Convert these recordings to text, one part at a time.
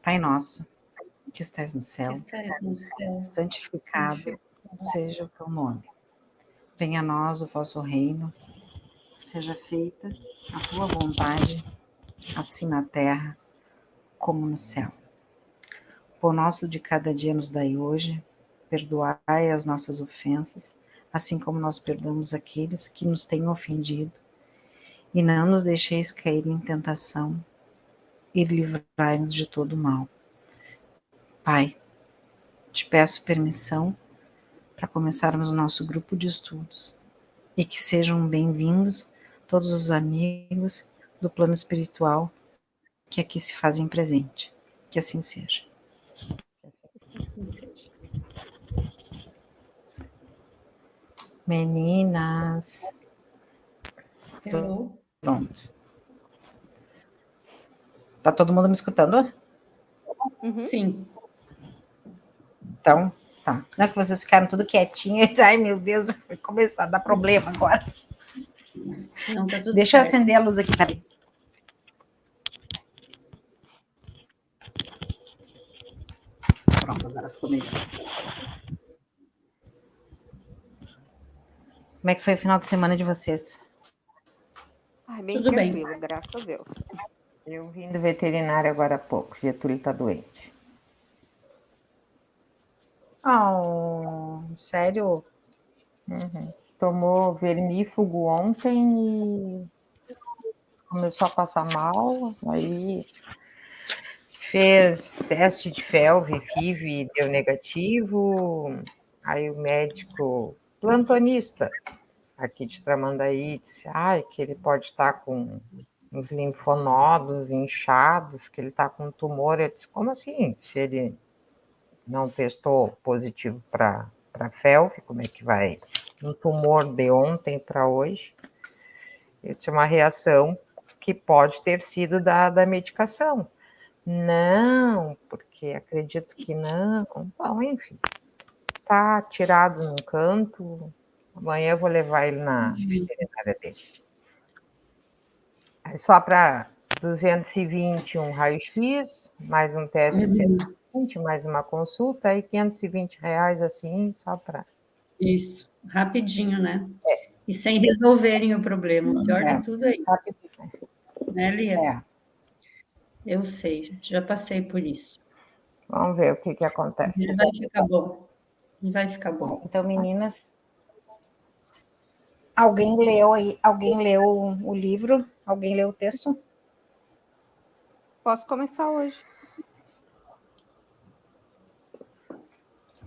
Pai nosso, que estás no céu, santificado seja o teu nome. Venha a nós o vosso reino, seja feita a tua vontade, assim na terra como no céu. O pão nosso de cada dia nos dai hoje, perdoai as nossas ofensas, assim como nós perdoamos aqueles que nos têm ofendido, e não nos deixeis cair em tentação, e livrai-nos de todo mal. Pai, te peço permissão para começarmos o nosso grupo de estudos, e que sejam bem-vindos todos os amigos do plano espiritual que aqui se fazem presente. Que assim seja. Meninas. Pronto. Tá todo mundo me escutando? Sim. Então, tá. Não é que vocês ficaram tudo quietinhos. Ai, meu Deus, vai começar a dar problema agora. Não, tá tudo Deixa eu certo. acender a luz aqui, peraí. Pronto, agora ficou melhor. Como é que foi o final de semana de vocês? Ai, bem Tudo bem. tranquilo, graças a Deus. Eu vim do veterinário agora há pouco. Getúlio está doente. Sério? Uhum. Tomou vermífugo ontem e começou a passar mal. Aí fez teste de FeLV, FIV, deu negativo. Aí o médico plantonista aqui de Tramandaí disse que ele pode estar com uns linfonodos inchados, que ele está com um tumor. Eu disse, como assim? Se ele não testou positivo para FeLV, como é que vai? Um tumor de ontem para hoje. Eu tinha uma reação que pode ter sido da medicação. Não, porque acredito que não. Bom, enfim, tá tirado num canto. Amanhã eu vou levar ele na veterinária dele. É só para 220 um raio-x, mais um teste de 120, mais uma consulta, aí R$520 assim, só para... Isso, rapidinho, né? E sem resolverem o problema. O pior de tudo é isso. Rapidinho. Né, Lia? Eu sei, já passei por isso. Vamos ver o que acontece. Vai ficar bom. Vai ficar bom. Então, meninas, alguém leu o livro? Alguém leu o texto? Posso começar hoje.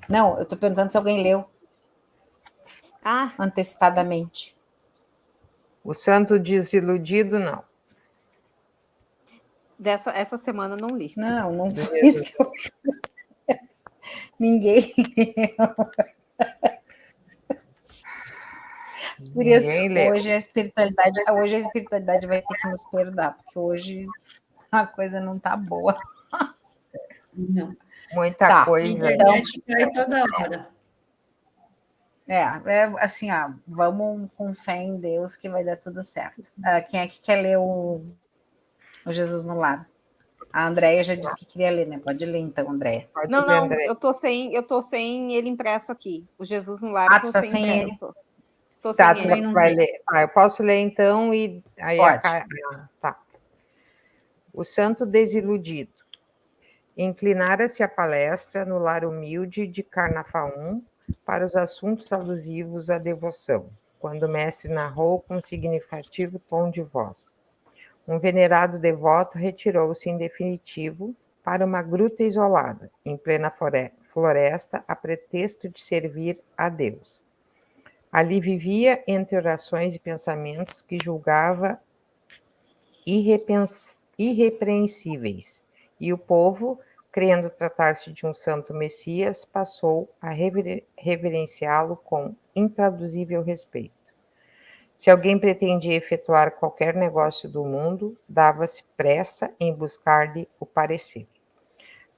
Não, eu tô perguntando se alguém leu antecipadamente. O Santo Desiludido, não. Essa semana não li. Não foi isso que eu... Ninguém leu. Por isso, hoje a espiritualidade vai ter que nos perdoar, porque hoje a coisa não tá boa. Não. Muita coisa. A internet cai toda hora. Assim, vamos com fé em Deus que vai dar tudo certo. Quem é que quer ler o Jesus no Lar? A Andréia já disse que queria ler, né? Pode ler então, Andréia. Não, eu tô sem ele impresso aqui. O Jesus no Lar. Tu tá sem ele? Tô Tá, sem tu ele. vai ler. Eu posso ler então e aí pode. Tá. O Santo Desiludido. Inclinara-se a palestra no lar humilde de Carnafaum para os assuntos alusivos à devoção, quando o mestre narrou com significativo tom de voz. Um venerado devoto retirou-se em definitivo para uma gruta isolada, em plena floresta, a pretexto de servir a Deus. Ali vivia entre orações e pensamentos que julgava irrepreensíveis, e o povo, crendo tratar-se de um santo Messias, passou a reverenciá-lo com intraduzível respeito. Se alguém pretendia efetuar qualquer negócio do mundo, dava-se pressa em buscar-lhe o parecer.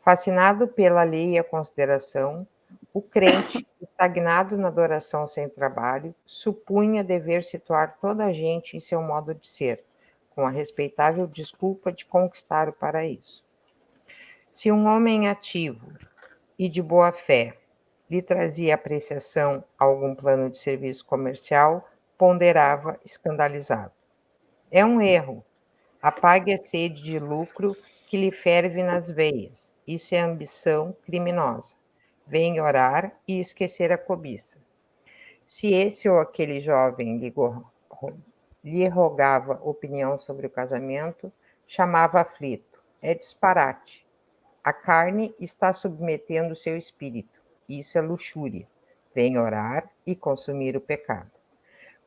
Fascinado pela alheia consideração, o crente, estagnado na adoração sem trabalho, supunha dever situar toda a gente em seu modo de ser, com a respeitável desculpa de conquistar o paraíso. Se um homem ativo e de boa fé lhe trazia apreciação a algum plano de serviço comercial, ponderava escandalizado. É um erro. Apague a sede de lucro que lhe ferve nas veias. Isso é ambição criminosa. Venha orar e esquecer a cobiça. Se esse ou aquele jovem lhe rogava opinião sobre o casamento, chamava aflito. É disparate. A carne está submetendo seu espírito. Isso é luxúria. Venha orar e consumir o pecado.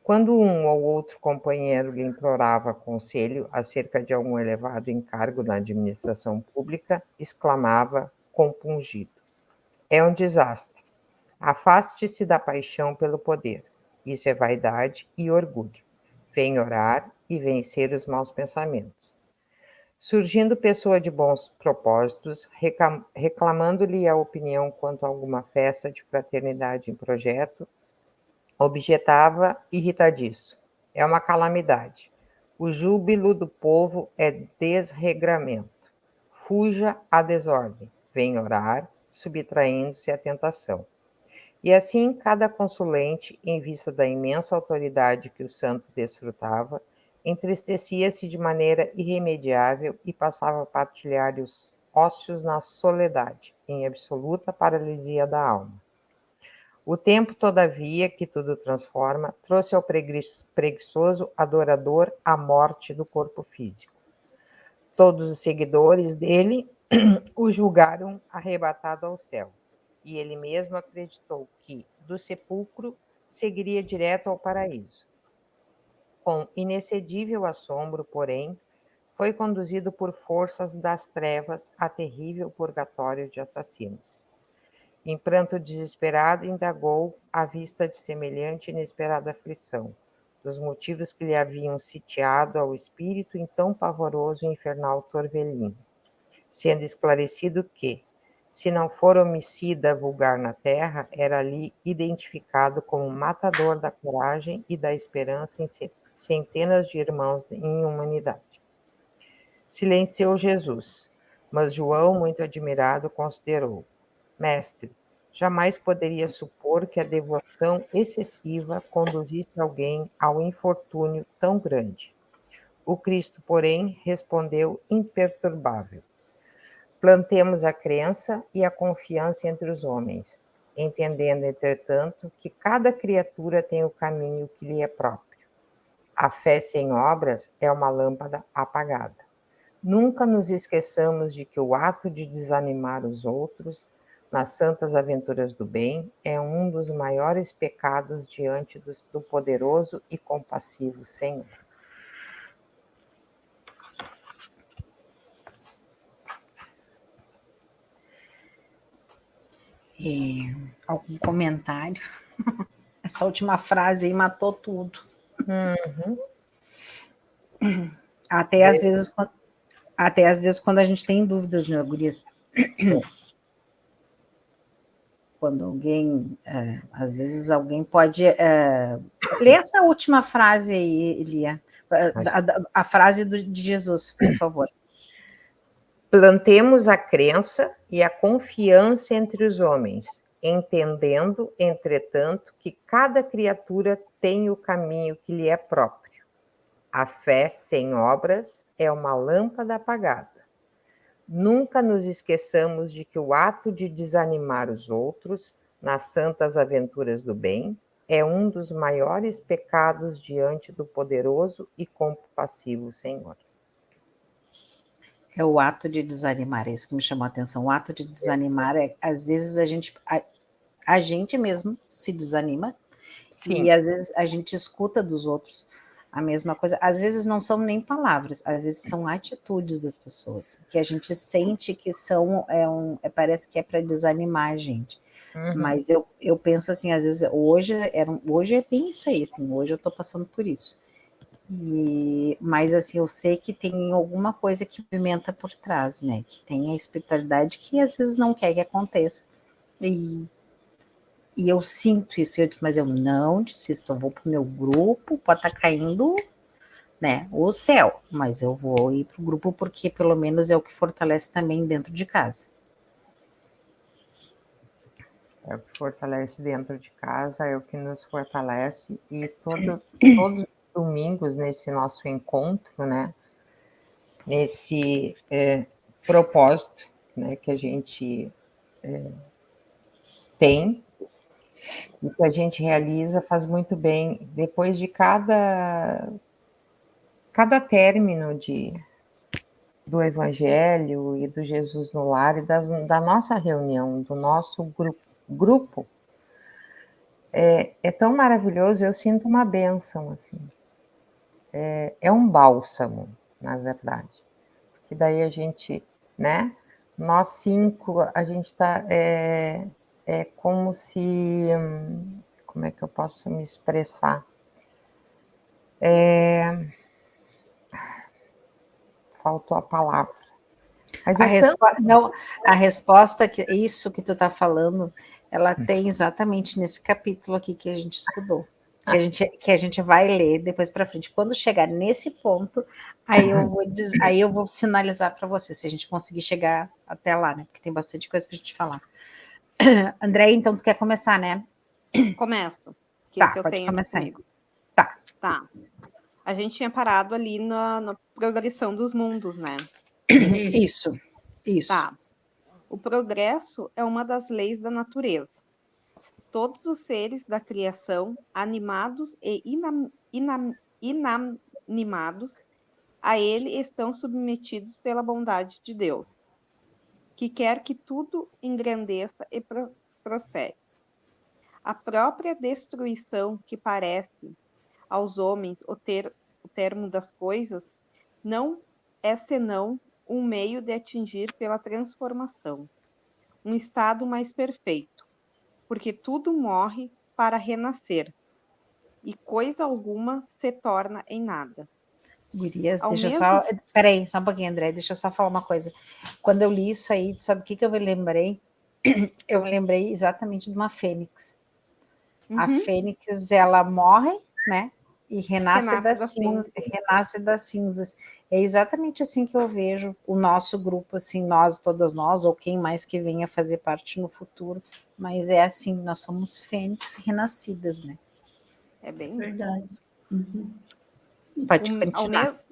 Quando um ou outro companheiro lhe implorava conselho acerca de algum elevado encargo na administração pública, exclamava, compungido: é um desastre. Afaste-se da paixão pelo poder. Isso é vaidade e orgulho. Venha orar e vencer os maus pensamentos. Surgindo pessoa de bons propósitos, reclamando-lhe a opinião quanto a alguma festa de fraternidade em projeto, objetava, irritadiço: é uma calamidade. O júbilo do povo é desregramento. Fuja à desordem. Venha orar, subtraindo-se à tentação. E assim, cada consulente, em vista da imensa autoridade que o santo desfrutava, entristecia-se de maneira irremediável e passava a partilhar os ócios na soledade, em absoluta paralisia da alma. O tempo, todavia, que tudo transforma, trouxe ao preguiçoso adorador a morte do corpo físico. Todos os seguidores dele o julgaram arrebatado ao céu, e ele mesmo acreditou que, do sepulcro, seguiria direto ao paraíso. Com inexcedível assombro, porém, foi conduzido por forças das trevas a terrível purgatório de assassinos. Em pranto desesperado, indagou, à vista de semelhante inesperada aflição, dos motivos que lhe haviam sitiado ao espírito em tão pavoroso e infernal torvelinho, sendo esclarecido que, se não for homicida vulgar na terra, era ali identificado como matador da coragem e da esperança em centenas de irmãos em humanidade. Silenciou Jesus, mas João, muito admirado, considerou: mestre, jamais poderia supor que a devoção excessiva conduzisse alguém ao infortúnio tão grande. O Cristo, porém, respondeu imperturbável: plantemos a crença e a confiança entre os homens, entendendo, entretanto, que cada criatura tem o caminho que lhe é próprio. A fé sem obras é uma lâmpada apagada. Nunca nos esqueçamos de que o ato de desanimar os outros nas santas aventuras do bem é um dos maiores pecados diante do poderoso e compassivo Senhor. Algum comentário? Essa última frase aí matou tudo. Até às vezes quando a gente tem dúvidas, né, gurias? Quando alguém, às vezes alguém pode... Lê essa última frase aí, Elia. A frase de Jesus, por favor. Plantemos a crença e a confiança entre os homens, entendendo, entretanto, que cada criatura tem o caminho que lhe é próprio. A fé sem obras é uma lâmpada apagada. Nunca nos esqueçamos de que o ato de desanimar os outros nas santas aventuras do bem é um dos maiores pecados diante do poderoso e compassivo Senhor. É o ato de desanimar, é isso que me chamou a atenção. O ato de desanimar às vezes a gente mesmo se desanima. Sim. E às vezes a gente escuta dos outros a mesma coisa. Às vezes não são nem palavras, às vezes são atitudes das pessoas, que a gente sente que são, parece que é para desanimar a gente. Mas eu penso assim, às vezes, hoje é bem isso aí, assim, hoje eu estou passando por isso. Mas assim, eu sei que tem alguma coisa que movimenta por trás, né? Que tem a espiritualidade que às vezes não quer que aconteça. E eu sinto isso, mas eu não desisto, eu vou pro meu grupo, pode estar caindo né? O céu, mas eu vou ir para o grupo porque pelo menos é o que fortalece também dentro de casa. É o que fortalece dentro de casa, é o que nos fortalece, e todos os domingos nesse nosso encontro, né, nesse propósito, né, que a gente tem, e que a gente realiza, faz muito bem. Depois de cada término do Evangelho e do Jesus no Lar, e da nossa reunião, do nosso grupo, é tão maravilhoso, eu sinto uma bênção, assim. É um bálsamo, na verdade. Que daí a gente, né? Nós 5, a gente está... É como se... Como é que eu posso me expressar? Faltou a palavra. Mas a resposta, isso que tu está falando, ela tem exatamente nesse capítulo aqui que a gente estudou. Que a gente vai ler depois para frente. Quando chegar nesse ponto, aí eu vou sinalizar para você, se a gente conseguir chegar até lá, né? Porque tem bastante coisa para a gente falar. André, então tu quer começar, né? Começo. Tá, pode começar. Tá. A gente tinha parado ali na progressão dos mundos, né? Isso. Tá. O progresso é uma das leis da natureza. Todos os seres da criação, animados e inanimados, a ele estão submetidos pela bondade de Deus, que quer que tudo engrandeça e prospere. A própria destruição, que parece aos homens o termo das coisas, não é senão um meio de atingir pela transformação um estado mais perfeito, porque tudo morre para renascer, e coisa alguma se torna em nada. Gurias, só... Peraí, só um pouquinho, André, deixa eu só falar uma coisa. Quando eu li isso aí, sabe o que eu me lembrei? Eu me lembrei exatamente de uma fênix. Uhum. A fênix, ela morre, né? E renasce das cinzas. É exatamente assim que eu vejo o nosso grupo, assim, todas nós, ou quem mais que venha fazer parte no futuro. Mas é assim, nós somos fênix renascidas, né? É bem verdade. Uhum. Pode continuar.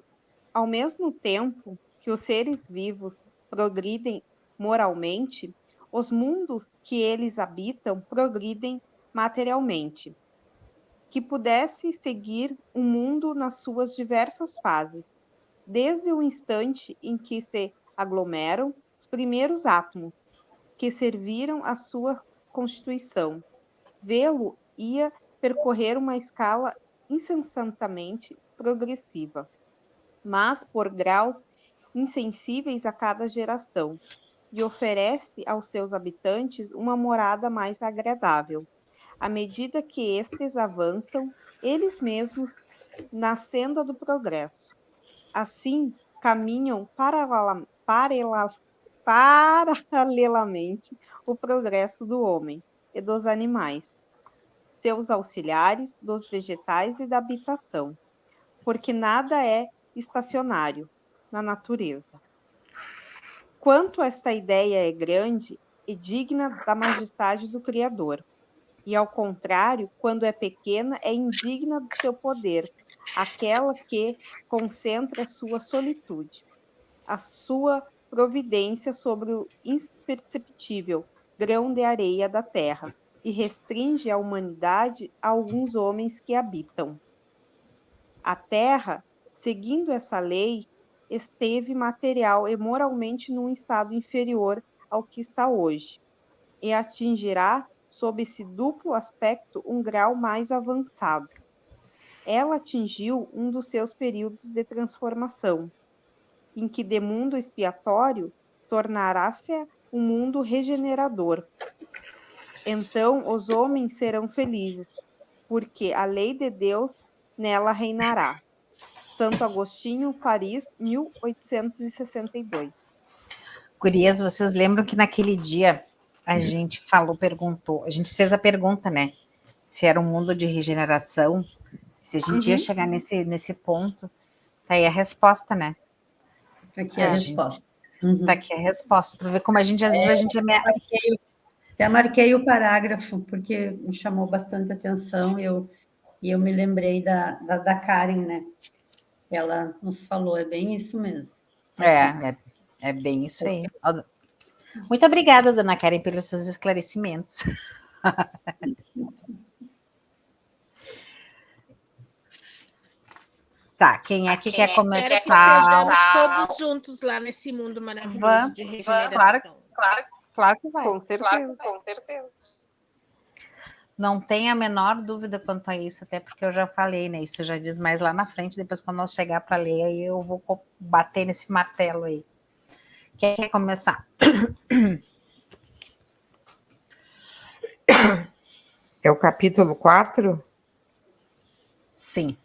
Ao mesmo tempo que os seres vivos progridem moralmente, os mundos que eles habitam progridem materialmente. Que pudesse seguir o mundo nas suas diversas fases, desde o instante em que se aglomeram os primeiros átomos, que serviram à sua constituição. Vê-lo ia percorrer uma escala incessantemente progressiva, mas por graus insensíveis a cada geração, e oferece aos seus habitantes uma morada mais agradável, à medida que estes avançam eles mesmos na senda do progresso. Assim, caminham paralelamente o progresso do homem e dos animais, seus auxiliares, dos vegetais e da habitação, porque nada é estacionário na natureza. Quanto esta ideia é grande e digna da majestade do Criador, e ao contrário, quando é pequena, é indigna do seu poder, aquela que concentra sua solitude, a sua providência sobre o imperceptível grão de areia da terra, e restringe a humanidade a alguns homens que habitam. A terra, seguindo essa lei, esteve material e moralmente num estado inferior ao que está hoje, e atingirá, sob esse duplo aspecto, um grau mais avançado. Ela atingiu um dos seus períodos de transformação, em que de mundo expiatório tornará-se um mundo regenerador. Então os homens serão felizes, porque a lei de Deus nela reinará. Santo Agostinho, Paris, 1862. Gurias, vocês lembram que naquele dia a gente perguntou, a gente fez a pergunta, né? Se era um mundo de regeneração, se a gente ia chegar nesse ponto. Tá aí a resposta, né? Tá aqui a resposta. Uhum. Tá aqui a resposta, para ver como a gente, às vezes, a gente é... Até marquei o parágrafo, porque me chamou bastante atenção, e eu me lembrei da Karen, né? Ela nos falou, é bem isso mesmo. É bem isso aí. Muito obrigada, dona Karen, pelos seus esclarecimentos. Tá, quem é que quer começar? Quero que estejamos todos juntos lá nesse mundo maravilhoso de regeneração. Claro que vai. Com certeza. Não tem a menor dúvida quanto a isso, até porque eu já falei, né? Isso já diz mais lá na frente, depois quando nós chegar para ler, aí eu vou bater nesse martelo aí. Quem quer começar? É o capítulo 4? Sim.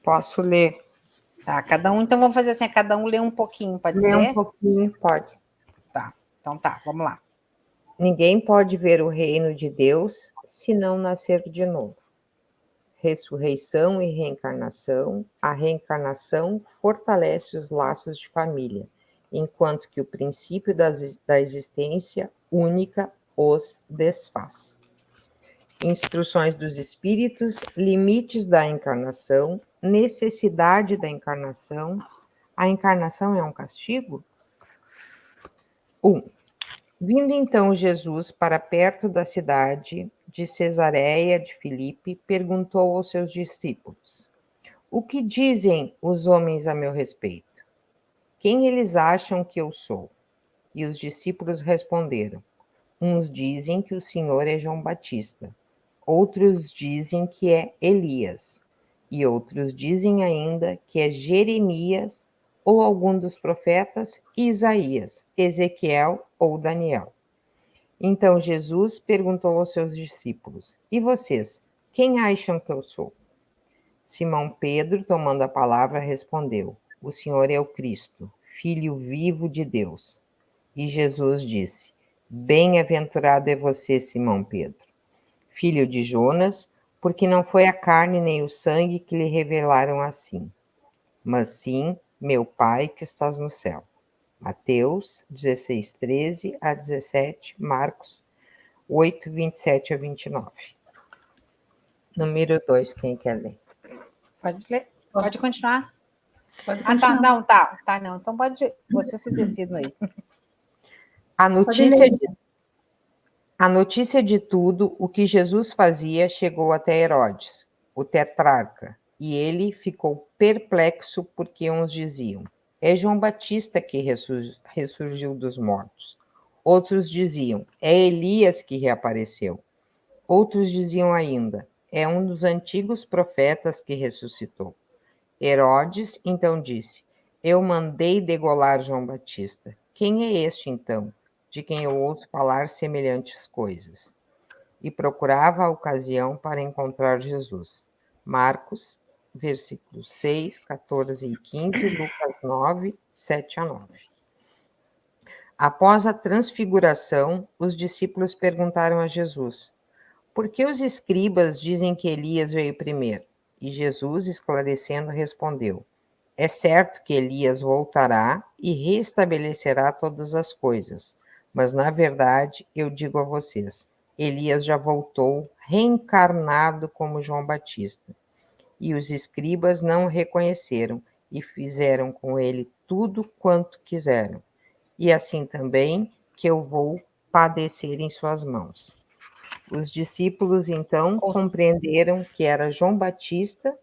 Posso ler? Tá, cada um, então vamos fazer assim, cada um lê um pouquinho, pode ser? Lê um pouquinho, pode. Tá, então tá, vamos lá. Ninguém pode ver o reino de Deus se não nascer de novo. Ressurreição e reencarnação. A reencarnação fortalece os laços de família, enquanto que o princípio da existência única os desfaz. Instruções dos espíritos, limites da encarnação, necessidade da encarnação. A encarnação é um castigo? 1. Vindo então Jesus para perto da cidade de Cesareia de Filipe, perguntou aos seus discípulos: O que dizem os homens a meu respeito? Quem eles acham que eu sou? E os discípulos responderam: Uns dizem que o Senhor é João Batista, outros dizem que é Elias, e outros dizem ainda que é Jeremias ou algum dos profetas, Isaías, Ezequiel ou Daniel. Então Jesus perguntou aos seus discípulos: E vocês, quem acham que eu sou? Simão Pedro, tomando a palavra, respondeu: O Senhor é o Cristo, Filho vivo de Deus. E Jesus disse: Bem-aventurado é você, Simão Pedro, filho de Jonas, porque não foi a carne nem o sangue que lhe revelaram assim, mas sim meu Pai que estás no céu. Mateus 16, 13 a 17, Marcos 8, 27 a 29. Número 2, quem quer ler? Pode ler? Pode continuar? Pode continuar. Não. Então pode, você se decide aí. A notícia de tudo o que Jesus fazia chegou até Herodes, o tetrarca, e ele ficou perplexo porque uns diziam: É João Batista que ressurgiu dos mortos. Outros diziam: É Elias que reapareceu. Outros diziam ainda: É um dos antigos profetas que ressuscitou. Herodes então disse: Eu mandei degolar João Batista. Quem é este então, de quem eu ouço falar semelhantes coisas? E procurava a ocasião para encontrar Jesus. Marcos, versículos 6, 14 e 15, Lucas 9, 7 a 9. Após a transfiguração, os discípulos perguntaram a Jesus: Por que os escribas dizem que Elias veio primeiro? E Jesus, esclarecendo, respondeu: É certo que Elias voltará e restabelecerá todas as coisas, mas na verdade eu digo a vocês: Elias já voltou reencarnado como João Batista. E os escribas não o reconheceram e fizeram com ele tudo quanto quiseram. E assim também que eu vou padecer em suas mãos. Os discípulos então compreenderam que era João Batista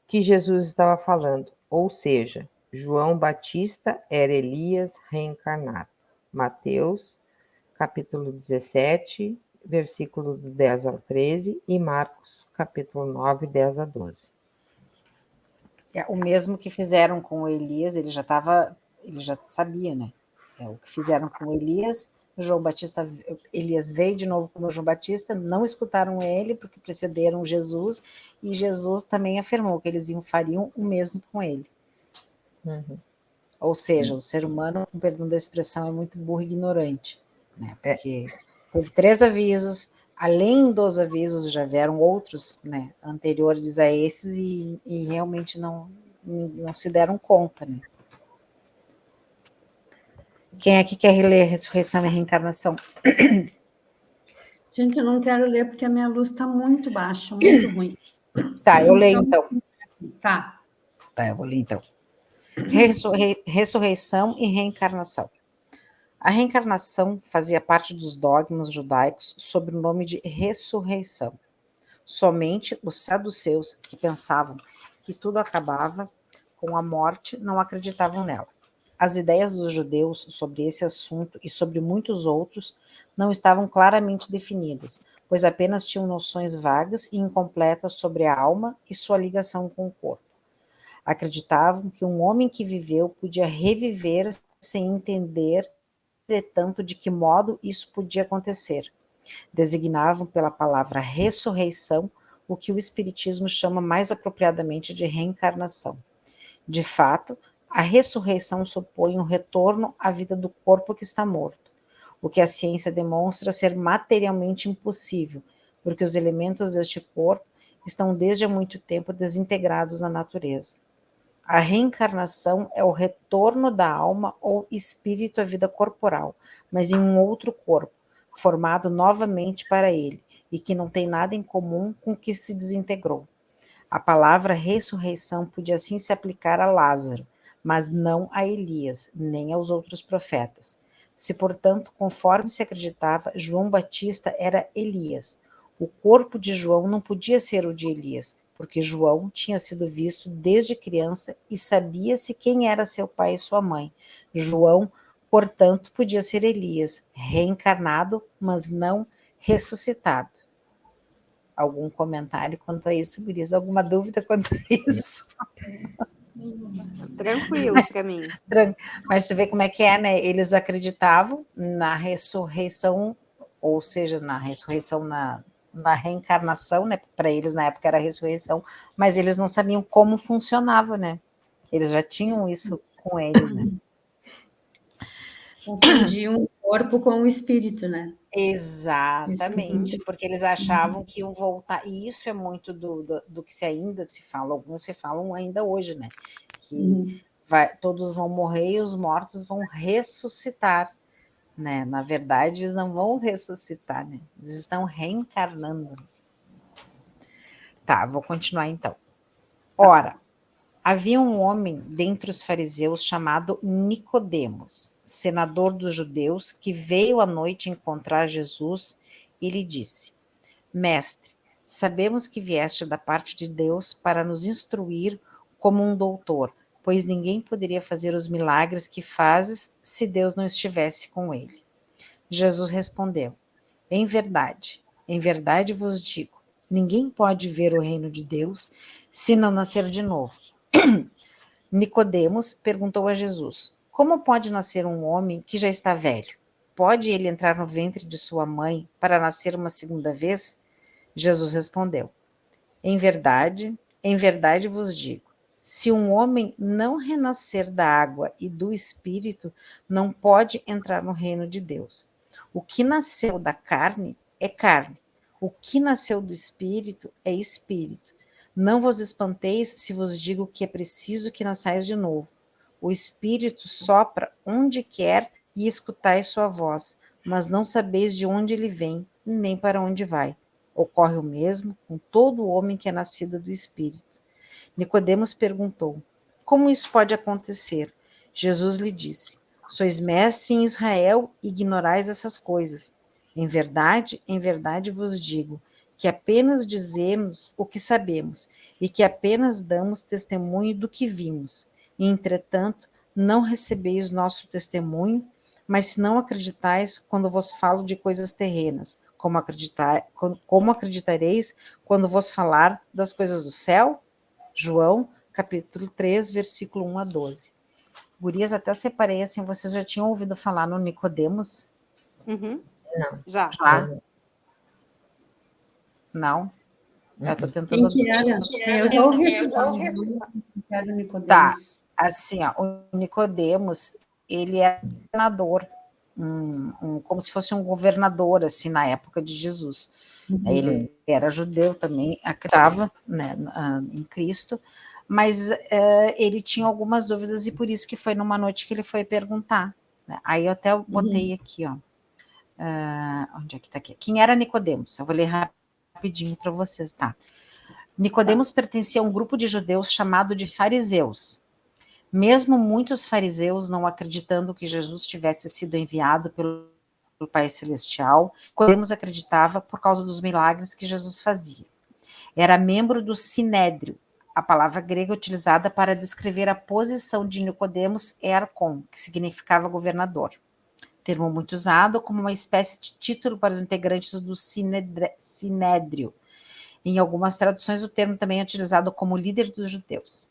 que Jesus estava falando, ou seja, João Batista era Elias reencarnado. Mateus, capítulo 17, versículo 10 ao 13, e Marcos, capítulo 9, 10 a 12. O mesmo que fizeram com o Elias, ele já sabia, né? O que fizeram com Elias, João Batista, Elias veio de novo como João Batista, não escutaram ele porque precederam Jesus, e Jesus também afirmou que eles fariam o mesmo com ele. Uhum. Ou seja, o ser humano, com perdão da expressão, é muito burro e ignorante, né? Porque teve 3 avisos, além dos avisos, já vieram outros, né, anteriores a esses, e realmente não se deram conta, né? Quem aqui quer ler Ressurreição e Reencarnação? Gente, eu não quero ler porque a minha luz está muito baixa, muito ruim. Tá, eu leio então. Tá. Tá, eu vou ler então. Ressurreição e reencarnação. A reencarnação fazia parte dos dogmas judaicos sob o nome de ressurreição. Somente os saduceus, que pensavam que tudo acabava com a morte, não acreditavam nela. As ideias dos judeus sobre esse assunto e sobre muitos outros não estavam claramente definidas, pois apenas tinham noções vagas e incompletas sobre a alma e sua ligação com o corpo. Acreditavam que um homem que viveu podia reviver sem entender, entretanto, de que modo isso podia acontecer. Designavam pela palavra ressurreição o que o Espiritismo chama mais apropriadamente de reencarnação. De fato, a ressurreição supõe um retorno à vida do corpo que está morto, o que a ciência demonstra ser materialmente impossível, porque os elementos deste corpo estão desde há muito tempo desintegrados na natureza. A reencarnação é o retorno da alma ou espírito à vida corporal, mas em um outro corpo, formado novamente para ele, e que não tem nada em comum com o que se desintegrou. A palavra ressurreição podia assim se aplicar a Lázaro, mas não a Elias, nem aos outros profetas. Se, portanto, conforme se acreditava, João Batista era Elias, o corpo de João não podia ser o de Elias, porque João tinha sido visto desde criança e sabia-se quem era seu pai e sua mãe. João, portanto, podia ser Elias, reencarnado, mas não ressuscitado. Algum comentário quanto a isso, Gurias? Alguma dúvida quanto a isso? Tranquilo para mim. Mas você vê como é que é, né? Eles acreditavam na ressurreição, ou seja, na ressurreição, na reencarnação, né? Para eles na época era a ressurreição, mas eles não sabiam como funcionava, né? Eles já tinham isso com eles, né? Confundiam o corpo com o espírito, né? Exatamente, porque eles achavam que iam voltar, e isso é muito do que ainda se fala, alguns se falam ainda hoje, né? Que todos vão morrer e os mortos vão ressuscitar, né? Na verdade, eles não vão ressuscitar, né? Eles estão reencarnando. Tá, vou continuar então. Ora, havia um homem dentre os fariseus chamado Nicodemos, senador dos judeus, que veio à noite encontrar Jesus e lhe disse: Mestre, sabemos que vieste da parte de Deus para nos instruir como um doutor, pois ninguém poderia fazer os milagres que fazes se Deus não estivesse com ele. Jesus respondeu: em verdade vos digo, ninguém pode ver o reino de Deus se não nascer de novo. Nicodemos perguntou a Jesus: como pode nascer um homem que já está velho? Pode ele entrar no ventre de sua mãe para nascer uma segunda vez? Jesus respondeu: em verdade vos digo, se um homem não renascer da água e do espírito, não pode entrar no reino de Deus. O que nasceu da carne é carne, o que nasceu do espírito é espírito. Não vos espanteis se vos digo que é preciso que nasçais de novo. O espírito sopra onde quer e escutais sua voz, mas não sabeis de onde ele vem, nem para onde vai. Ocorre o mesmo com todo homem que é nascido do espírito. Nicodemos perguntou: como isso pode acontecer? Jesus lhe disse: sois mestre em Israel e ignorais essas coisas. Em verdade vos digo que apenas dizemos o que sabemos e que apenas damos testemunho do que vimos. E, entretanto, não recebeis nosso testemunho, mas se não acreditais quando vos falo de coisas terrenas, como acreditareis quando vos falar das coisas do céu? João, capítulo 3, versículo 1 a 12. Gurias, até separei assim, vocês já tinham ouvido falar no Nicodemos? Não. Já? Não? Eu tô tentando... Quem que era? Eu já ouvi falar do Nicodemos. Tá, assim, ó, o Nicodemos, ele é senador, como se fosse um governador, assim, na época de Jesus. Ele era judeu também, acreditava, né, em Cristo, mas ele tinha algumas dúvidas e por isso que foi numa noite que ele foi perguntar. Né? Aí eu até botei aqui, ó. Onde é que tá aqui? Quem era Nicodemos? Eu vou ler rapidinho para vocês, tá? Nicodemos pertencia a um grupo de judeus chamado de fariseus. Mesmo muitos fariseus não acreditando que Jesus tivesse sido enviado pelo Pai Celestial, Nicodemos acreditava por causa dos milagres que Jesus fazia. Era membro do Sinédrio, a palavra grega utilizada para descrever a posição de Nicodemos é arcon, que significava governador. Termo muito usado como uma espécie de título para os integrantes do Sinédrio. Em algumas traduções, o termo também é utilizado como líder dos judeus.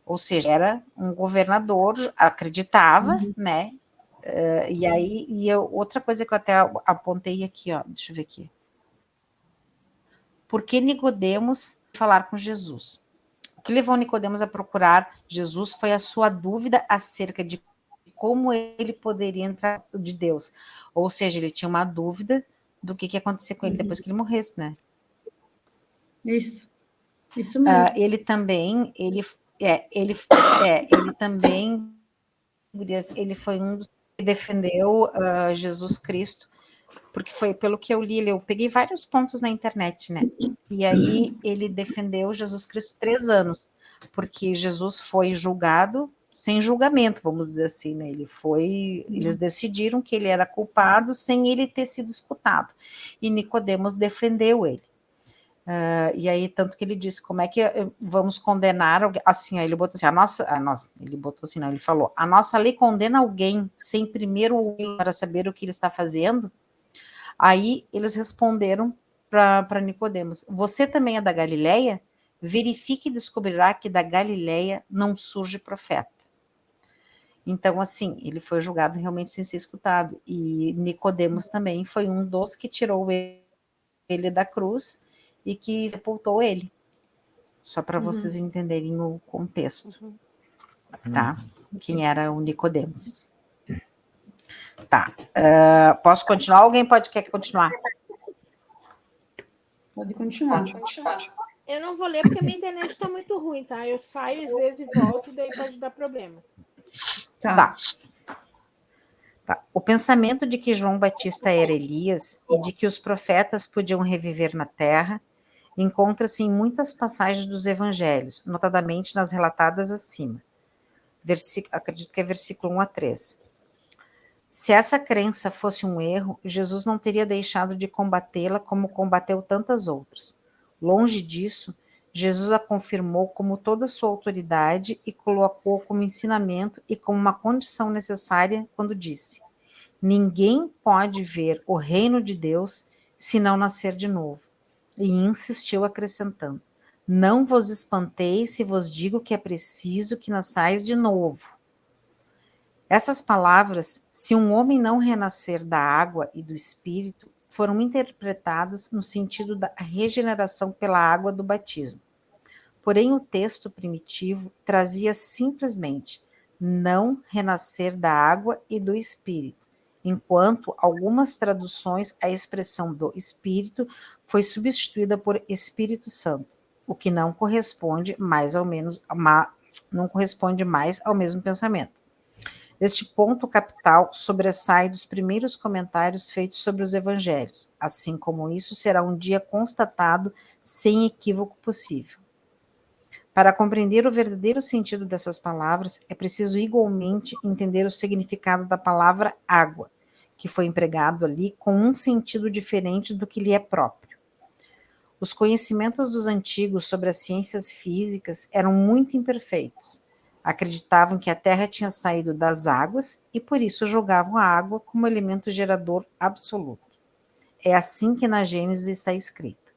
Ou seja, era um governador, acreditava, né? E aí, outra coisa que eu até apontei aqui, ó, deixa eu ver aqui. Por que Nicodemos falar com Jesus? O que levou Nicodemos a procurar Jesus foi a sua dúvida acerca de como ele poderia entrar de Deus. Ou seja, ele tinha uma dúvida do que ia acontecer com ele depois que ele morresse, né? Isso mesmo. Ele também foi um dos que defendeu Jesus Cristo, porque foi pelo que eu li, eu peguei vários pontos na internet, né? E aí ele defendeu Jesus Cristo 3 anos, porque Jesus foi julgado sem julgamento, vamos dizer assim, né? Eles decidiram que ele era culpado sem ele ter sido escutado. E Nicodemos defendeu ele. E aí, tanto que ele disse, como é que vamos condenar alguém? Assim, aí ele botou assim, ele botou assim, não, ele falou, a nossa lei condena alguém sem primeiro ouvir para saber o que ele está fazendo? Aí eles responderam para Nicodemos, você também é da Galileia? Verifique e descobrirá que da Galileia não surge profeta. Então, assim, ele foi julgado realmente sem ser escutado. E Nicodemos também foi um dos que tirou ele da cruz e que sepultou ele. Só para vocês entenderem o contexto. Tá? Quem era o Nicodemos. Tá. Posso continuar? Alguém quer continuar? Pode continuar. Eu não vou ler porque a minha internet está muito ruim, tá? Eu saio às vezes e volto, daí pode dar problema. Tá. O pensamento de que João Batista era Elias e de que os profetas podiam reviver na terra encontra-se em muitas passagens dos evangelhos, notadamente nas relatadas acima. Acredito que é versículo 1 a 3. Se essa crença fosse um erro, Jesus não teria deixado de combatê-la como combateu tantas outras. Longe disso, Jesus a confirmou como toda a sua autoridade e colocou como ensinamento e como uma condição necessária quando disse: ninguém pode ver o reino de Deus se não nascer de novo. E insistiu acrescentando: não vos espanteis se vos digo que é preciso que nasçais de novo. Essas palavras, se um homem não renascer da água e do espírito, foram interpretadas no sentido da regeneração pela água do batismo. Porém, o texto primitivo trazia simplesmente não renascer da água e do espírito, enquanto algumas traduções a expressão do espírito foi substituída por Espírito Santo, o que não corresponde mais ao mesmo pensamento. Este ponto capital sobressai dos primeiros comentários feitos sobre os evangelhos, assim como isso será um dia constatado sem equívoco possível. Para compreender o verdadeiro sentido dessas palavras, é preciso igualmente entender o significado da palavra água, que foi empregado ali com um sentido diferente do que lhe é próprio. Os conhecimentos dos antigos sobre as ciências físicas eram muito imperfeitos. Acreditavam que a Terra tinha saído das águas e por isso julgavam a água como elemento gerador absoluto. É assim que na Gênesis está escrito: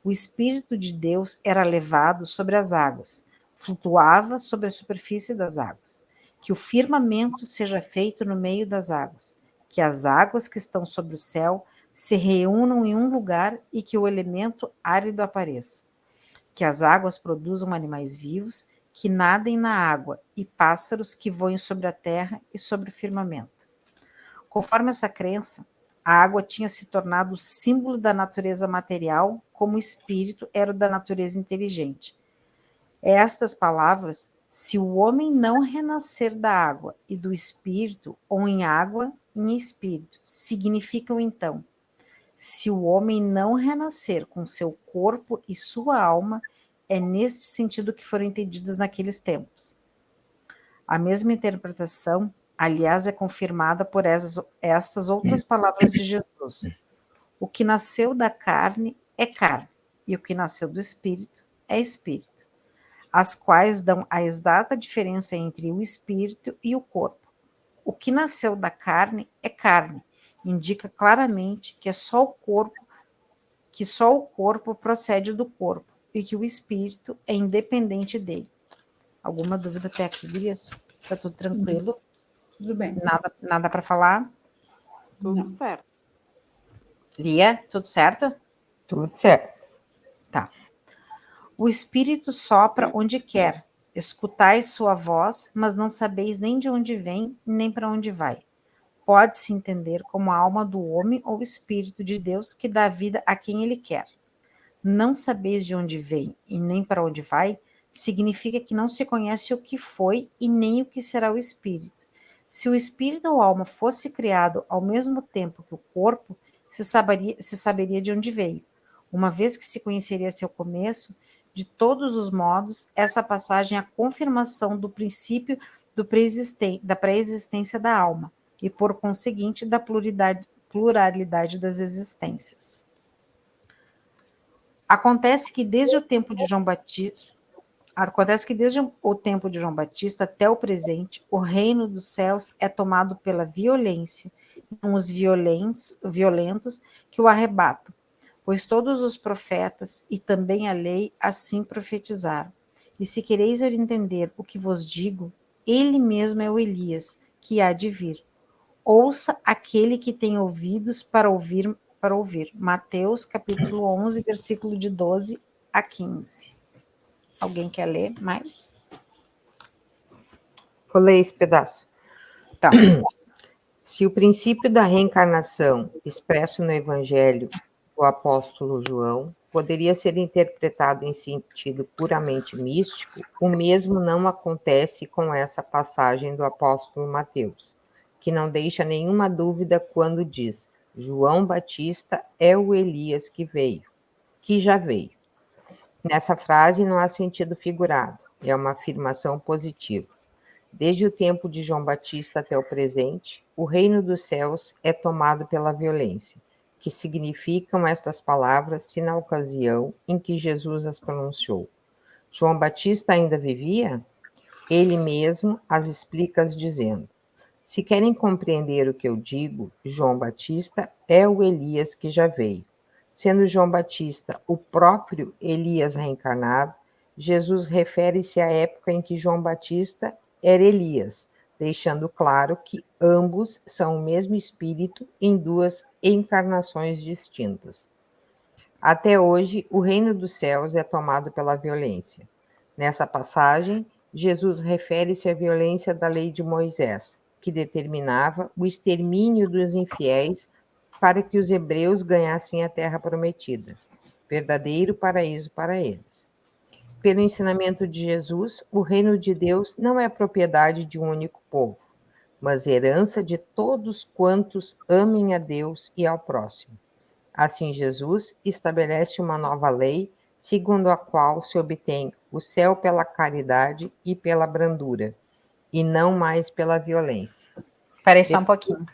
o Espírito de Deus era levado sobre as águas, flutuava sobre a superfície das águas. Que o firmamento seja feito no meio das águas, que as águas que estão sobre o céu se reúnam em um lugar e que o elemento árido apareça. Que as águas produzam animais vivos que nadem na água e pássaros que voem sobre a terra e sobre o firmamento. Conforme essa crença, a água tinha se tornado o símbolo da natureza material, como o espírito era o da natureza inteligente. Estas palavras, se o homem não renascer da água e do espírito, ou em água e em espírito, significam então, se o homem não renascer com seu corpo e sua alma, é neste sentido que foram entendidas naqueles tempos. A mesma interpretação, aliás, é confirmada por estas outras palavras de Jesus. O que nasceu da carne é carne, e o que nasceu do espírito é espírito, as quais dão a exata diferença entre o espírito e o corpo. O que nasceu da carne é carne, indica claramente que só o corpo procede do corpo e que o espírito é independente dele. Alguma dúvida até aqui, Gurias? Está tudo tranquilo? Tudo bem. Nada para falar? Tudo certo. Lia, tudo certo? Tudo certo. Tá. O Espírito sopra onde quer. Escutais sua voz, mas não sabeis nem de onde vem, nem para onde vai. Pode-se entender como a alma do homem ou Espírito de Deus que dá vida a quem ele quer. Não sabeis de onde vem e nem para onde vai, significa que não se conhece o que foi e nem o que será o Espírito. Se o Espírito ou alma fosse criado ao mesmo tempo que o corpo, se saberia de onde veio. Uma vez que se conheceria seu começo, de todos os modos, essa passagem é a confirmação do princípio da pré-existência da alma e, por conseguinte, da pluralidade das existências. Acontece que desde o tempo de João Batista até o presente, o reino dos céus é tomado pela violência, e são os violentos que o arrebatam, pois todos os profetas e também a lei assim profetizaram. E se quereis entender o que vos digo, ele mesmo é o Elias, que há de vir. Ouça aquele que tem ouvidos para ouvir. Mateus, capítulo 11, versículo de 12 a 15. Alguém quer ler mais? Vou ler esse pedaço. Tá. Se o princípio da reencarnação, expresso no Evangelho do apóstolo João, poderia ser interpretado em sentido puramente místico, o mesmo não acontece com essa passagem do apóstolo Mateus, que não deixa nenhuma dúvida quando diz: João Batista é o Elias que já veio. Nessa frase não há sentido figurado, é uma afirmação positiva. Desde o tempo de João Batista até o presente, o reino dos céus é tomado pela violência, que significam estas palavras se na ocasião em que Jesus as pronunciou. João Batista ainda vivia? Ele mesmo as explica dizendo: se querem compreender o que eu digo, João Batista é o Elias que já veio. Sendo João Batista o próprio Elias reencarnado, Jesus refere-se à época em que João Batista era Elias, deixando claro que ambos são o mesmo espírito em duas encarnações distintas. Até hoje, o reino dos céus é tomado pela violência. Nessa passagem, Jesus refere-se à violência da lei de Moisés, que determinava o extermínio dos infiéis para que os hebreus ganhassem a terra prometida, verdadeiro paraíso para eles. Pelo ensinamento de Jesus, o reino de Deus não é propriedade de um único povo, mas herança de todos quantos amem a Deus e ao próximo. Assim, Jesus estabelece uma nova lei, segundo a qual se obtém o céu pela caridade e pela brandura, e não mais pela violência. Espera aí só um pouquinho.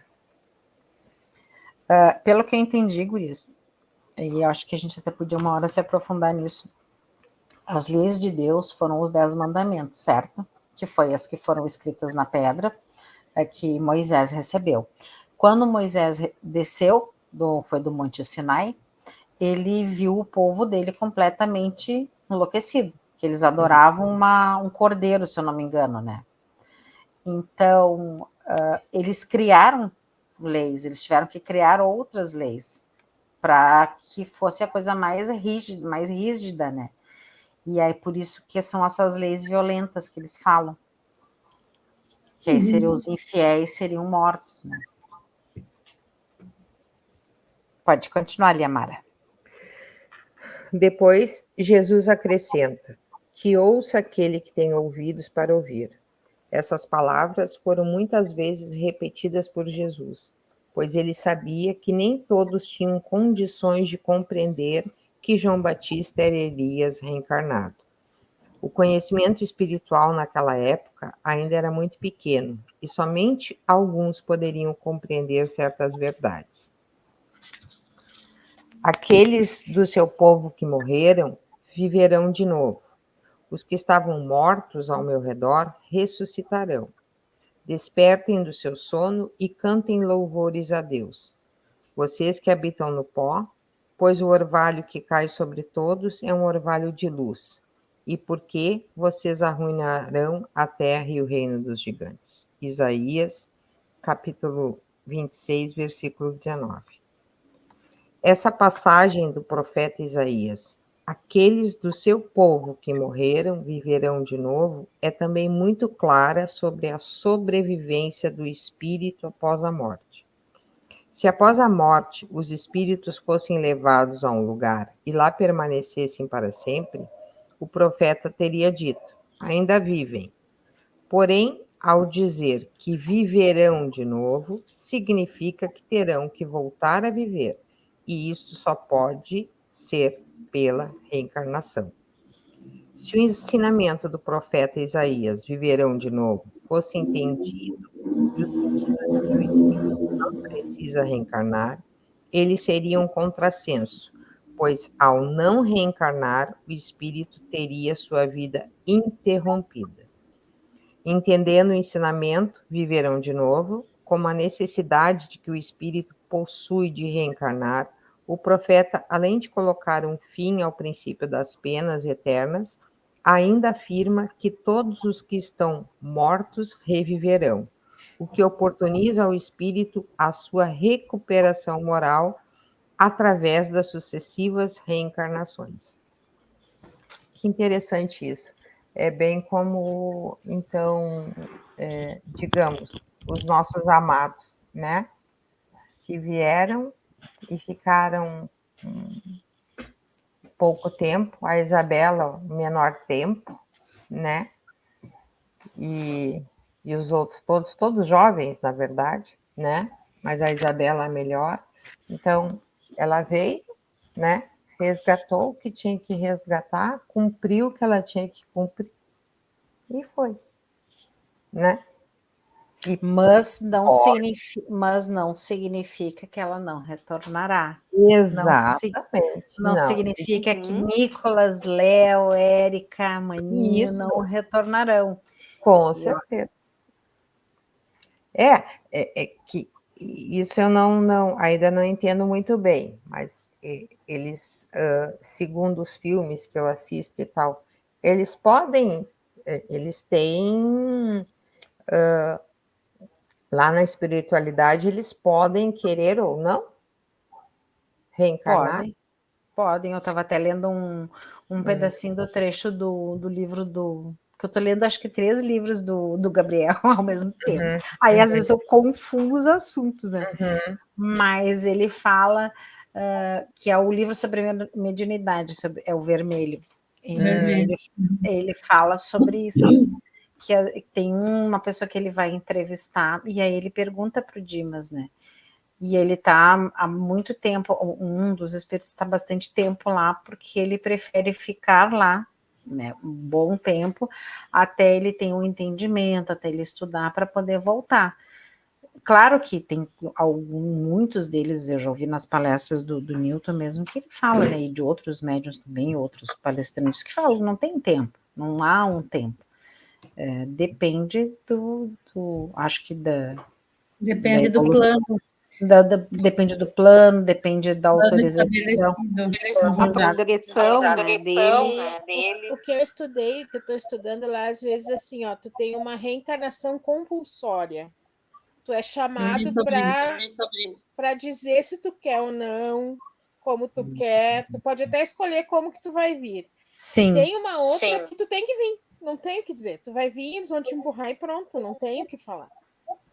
Pelo que eu entendi, Gurias, e eu acho que a gente até podia uma hora se aprofundar nisso, as leis de Deus foram os 10 mandamentos, certo? Que foi as que foram escritas na pedra, que Moisés recebeu. Quando Moisés desceu, foi do Monte Sinai, ele viu o povo dele completamente enlouquecido, que eles adoravam um cordeiro, se eu não me engano, né? Então, eles criaram leis, eles tiveram que criar outras leis para que fosse a coisa mais rígida, né? E aí, por isso que são essas leis violentas que eles falam. Que aí seriam os infiéis, seriam mortos, né? Pode continuar, Liamara. Depois, Jesus acrescenta: que ouça aquele que tem ouvidos para ouvir. Essas palavras foram muitas vezes repetidas por Jesus, pois ele sabia que nem todos tinham condições de compreender que João Batista era Elias reencarnado. O conhecimento espiritual naquela época ainda era muito pequeno e somente alguns poderiam compreender certas verdades. Aqueles do seu povo que morreram viverão de novo. Os que estavam mortos ao meu redor ressuscitarão. Despertem do seu sono e cantem louvores a Deus. Vocês que habitam no pó, pois o orvalho que cai sobre todos é um orvalho de luz. E porque vocês arruinarão a terra e o reino dos gigantes. Isaías, capítulo 26, versículo 19. Essa passagem do profeta Isaías, aqueles do seu povo que morreram viverão de novo, é também muito clara sobre a sobrevivência do espírito após a morte. Se após a morte os espíritos fossem levados a um lugar e lá permanecessem para sempre, o profeta teria dito: ainda vivem. Porém, ao dizer que viverão de novo, significa que terão que voltar a viver, e isto só pode ser pela reencarnação. Se o ensinamento do profeta Isaías, viverão de novo, fosse entendido no sentido de que o espírito não precisa reencarnar, ele seria um contrassenso, pois ao não reencarnar, o espírito teria sua vida interrompida. Entendendo o ensinamento, viverão de novo, como a necessidade de que o espírito possui de reencarnar, o profeta, além de colocar um fim ao princípio das penas eternas, ainda afirma que todos os que estão mortos reviverão, o que oportuniza ao espírito a sua recuperação moral através das sucessivas reencarnações. Que interessante isso. É bem como, então, digamos, os nossos amados, né? Que vieram e ficaram pouco tempo, a Isabela, menor tempo, né? E os outros todos jovens, na verdade, né? Mas a Isabela melhor. Então, ela veio, né? Resgatou o que tinha que resgatar, cumpriu o que ela tinha que cumprir e foi, né? Mas não significa que ela não retornará. Exatamente. Não significa que Nicolas, Léo, Érica, Maninho não retornarão. Com certeza. Que isso eu ainda não entendo muito bem, mas eles, segundo os filmes que eu assisto e tal, eles têm, lá na espiritualidade, eles podem querer ou não reencarnar? Podem. Eu estava até lendo um pedacinho do trecho do livro que eu estou lendo, acho que 3 livros do Gabriel ao mesmo tempo. Aí, às vezes, eu confundo os assuntos, né? Mas ele fala que é o livro sobre mediunidade, é o vermelho. Ele fala sobre isso, que tem uma pessoa que ele vai entrevistar, e aí ele pergunta para o Dimas, né? E ele está há muito tempo, um dos espíritos está bastante tempo lá, porque ele prefere ficar lá, né, um bom tempo, até ele ter um entendimento, até ele estudar para poder voltar. Claro que tem muitos deles, eu já ouvi nas palestras do Newton mesmo, que ele fala, né, e de outros médiuns também, outros palestrantes que falam, não tem tempo, não há um tempo. Depende acho que depende do plano. Depende do plano, depende da autorização. A progressão dele. O que eu estudei, que eu estou estudando lá, às vezes assim, ó, tu tem uma reencarnação compulsória. Tu é chamado para dizer se tu quer ou não, como tu quer. Tu pode até escolher como que tu vai vir. Sim. Tem uma outra que tu tem que vir. Não tem o que dizer. Tu vai vir, eles vão te empurrar e pronto. Não tem o que falar.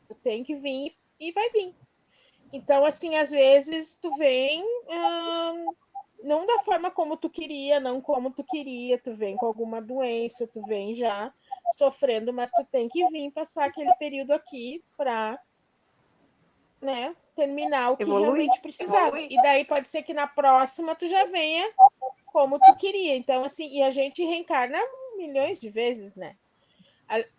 Tu tem que vir e vai vir. Então, assim, às vezes tu vem não da forma como tu queria, não como tu queria, tu vem com alguma doença, tu vem já sofrendo, mas tu tem que vir passar aquele período aqui para, né, terminar o que realmente precisava. E daí pode ser que na próxima tu já venha como tu queria. Então, assim, e a gente reencarna milhões de vezes, né?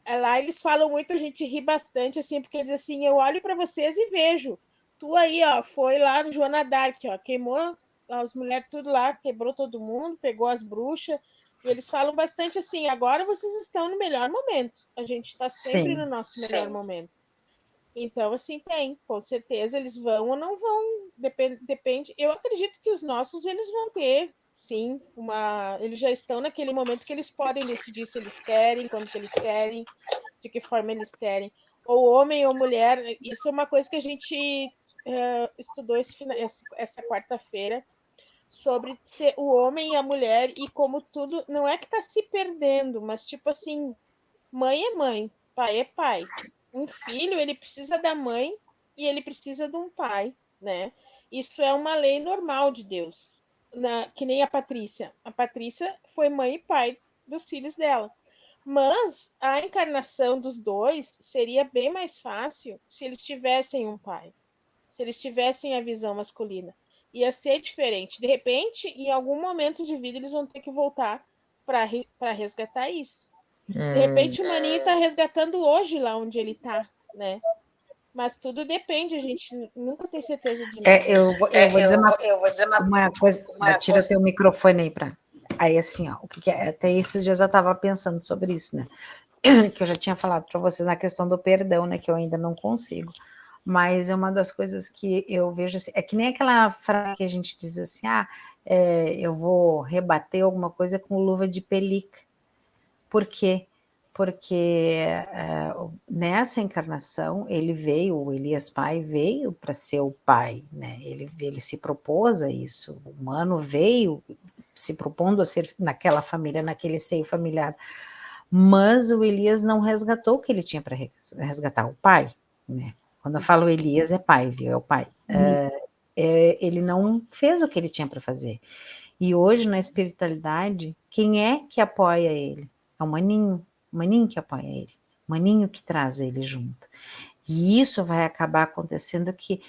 Lá eles falam muito, a gente ri bastante, assim, porque eles assim, eu olho para vocês e vejo. Tu aí, ó, foi lá no Joana Dark, ó, queimou as mulheres tudo lá, quebrou todo mundo, pegou as bruxas. E eles falam bastante assim, agora vocês estão no melhor momento. A gente está sempre no nosso melhor momento. Então, assim, com certeza eles vão ou não vão, depende. Eu acredito que os nossos, eles vão ter, sim, eles já estão naquele momento que eles podem decidir se eles querem, quando que eles querem, de que forma eles querem. Ou homem ou mulher, isso é uma coisa que a gente estudou essa quarta-feira, sobre ser o homem e a mulher, e como tudo, não é que está se perdendo, mas tipo assim, mãe é mãe, pai é pai. Um filho, ele precisa da mãe e ele precisa de um pai, né? Isso é uma lei normal de Deus. Que nem a Patrícia. A Patrícia foi mãe e pai dos filhos dela. Mas a encarnação dos dois seria bem mais fácil se eles tivessem um pai, se eles tivessem a visão masculina. Ia ser diferente. De repente, em algum momento de vida, eles vão ter que voltar para resgatar isso. De repente, o Maninho está resgatando hoje lá onde ele está, né? Mas tudo depende, a gente nunca tem certeza de nada. Eu vou dizer uma coisa. Tira teu microfone aí para. Aí, assim, ó, o que é? Até esses dias eu estava pensando sobre isso, né? Que eu já tinha falado para vocês na questão do perdão, né? Que eu ainda não consigo. Mas é uma das coisas que eu vejo assim, é que nem aquela frase que a gente diz assim, eu vou rebater alguma coisa com luva de pelica. Por quê? Porque nessa encarnação ele veio, o Elias pai veio para ser o pai, né? Ele se propôs a isso, o humano veio se propondo a ser naquela família, naquele seio familiar, mas o Elias não resgatou o que ele tinha para resgatar, o pai, né? Quando eu falo Elias, é pai, viu? É o pai. Ele não fez o que ele tinha para fazer. E hoje, na espiritualidade, quem é que apoia ele? É o maninho que apoia ele, o maninho que traz ele junto. E isso vai acabar acontecendo que,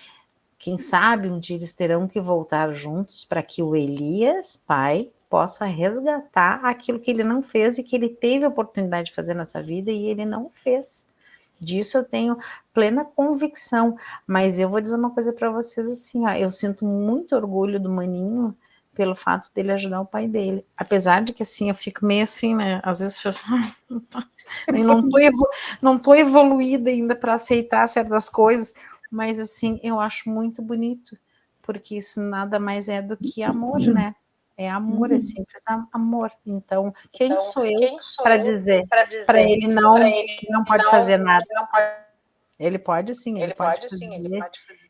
quem sabe, um dia eles terão que voltar juntos para que o Elias, pai, possa resgatar aquilo que ele não fez e que ele teve a oportunidade de fazer nessa vida e ele não fez. Disso eu tenho plena convicção, mas eu vou dizer uma coisa para vocês assim, ó, eu sinto muito orgulho do maninho pelo fato dele ajudar o pai dele, apesar de que assim, eu fico meio assim, né, às vezes eu não tô evoluída ainda para aceitar certas coisas, mas assim, eu acho muito bonito, porque isso nada mais é do que amor, né? É amor, é simples amor. Então, quem sou eu para dizer para ele que não pode fazer nada? Ele pode sim, ele pode fazer.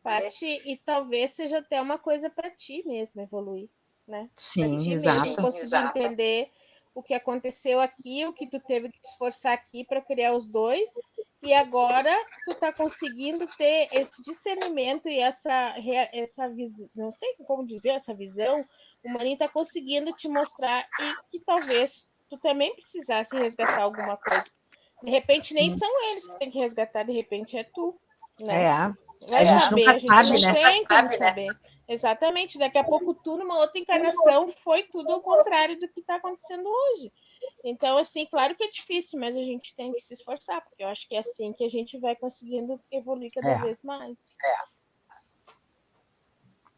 Pati, e talvez seja até uma coisa para ti mesmo evoluir, né? Sim, pra ti exato. mesmo conseguir entender o que aconteceu aqui, o que tu teve que te esforçar aqui para criar os dois, e agora tu tá conseguindo ter esse discernimento e essa visão, não sei como dizer, essa visão, o Maninho tá conseguindo te mostrar e que talvez tu também precisasse resgatar alguma coisa. De repente, nem são eles que tem que resgatar, de repente é tu, né? A gente nunca sabe, né? Tem como saber. Exatamente. Daqui a pouco tu, numa outra encarnação, foi tudo ao contrário do que está acontecendo hoje. Então, assim, claro que é difícil, mas a gente tem que se esforçar, porque eu acho que é assim que a gente vai conseguindo evoluir cada vez mais.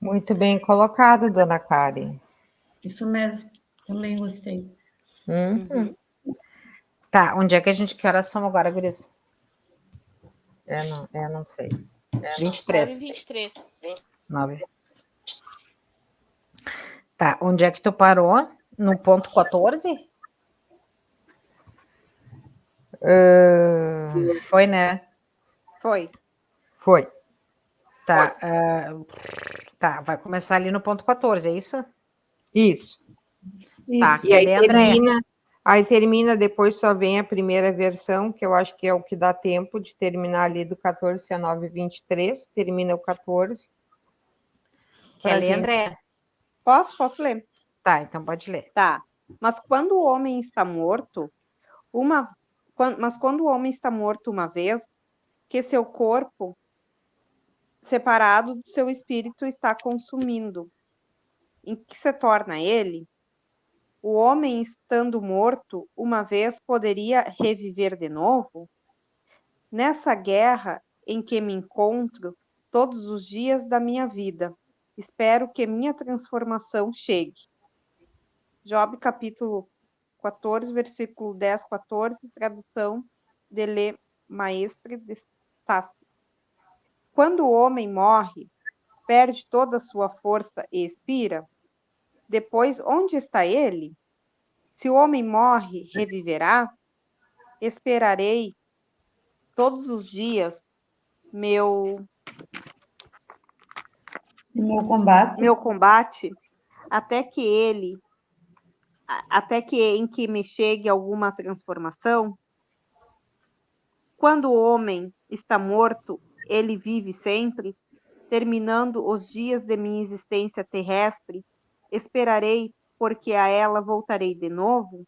Muito bem colocado, dona Karen. Isso mesmo, também gostei. Tá, onde é que a gente... Que horas são agora, Gurias? Não sei. 23. 23. 9. Tá, onde é que tu parou? No ponto 14? Foi, né? Foi. Tá, tá, vai começar ali no ponto 14, é isso? Isso. Tá, E aí cadê a Andréia? Aí termina, depois só vem a primeira versão, que eu acho que é o que dá tempo de terminar ali do 14 a 9:23, termina o 14. Quer ler, gente... André? Posso ler? Tá, então pode ler. Tá. Mas quando o homem está morto, quando o homem está morto uma vez, que seu corpo, separado do seu espírito, está consumindo, em que se torna ele, o homem estando morto, uma vez poderia reviver de novo? Nessa guerra em que me encontro todos os dias da minha vida, espero que minha transformação chegue. Job, capítulo 14, versículo 10, 14, tradução de Le Maistre de Sassi. Quando o homem morre, perde toda a sua força e expira, depois onde está ele? Se o homem morre, reviverá? Esperarei todos os dias meu combate até que em que me chegue alguma transformação. Quando o homem está morto, ele vive sempre, terminando os dias de minha existência terrestre, esperarei porque a ela voltarei de novo.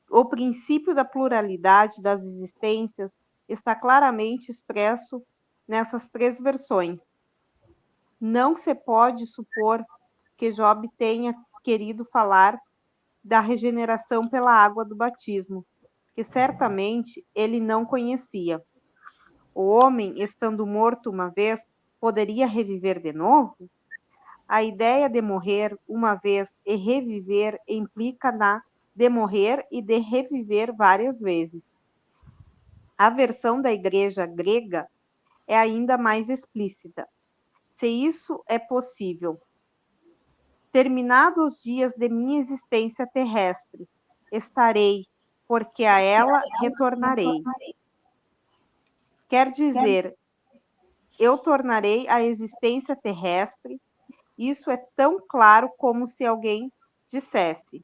O princípio da pluralidade das existências está claramente expresso nessas três versões. Não se pode supor que Job tenha querido falar da regeneração pela água do batismo, que certamente ele não conhecia. O homem, estando morto uma vez, poderia reviver de novo? A ideia de morrer uma vez e reviver implica na de morrer e de reviver várias vezes. A versão da igreja grega é ainda mais explícita. Se isso é possível, terminados os dias de minha existência terrestre, estarei, porque a ela retornarei. Quer dizer, eu tornarei a existência terrestre. Isso é tão claro como se alguém dissesse: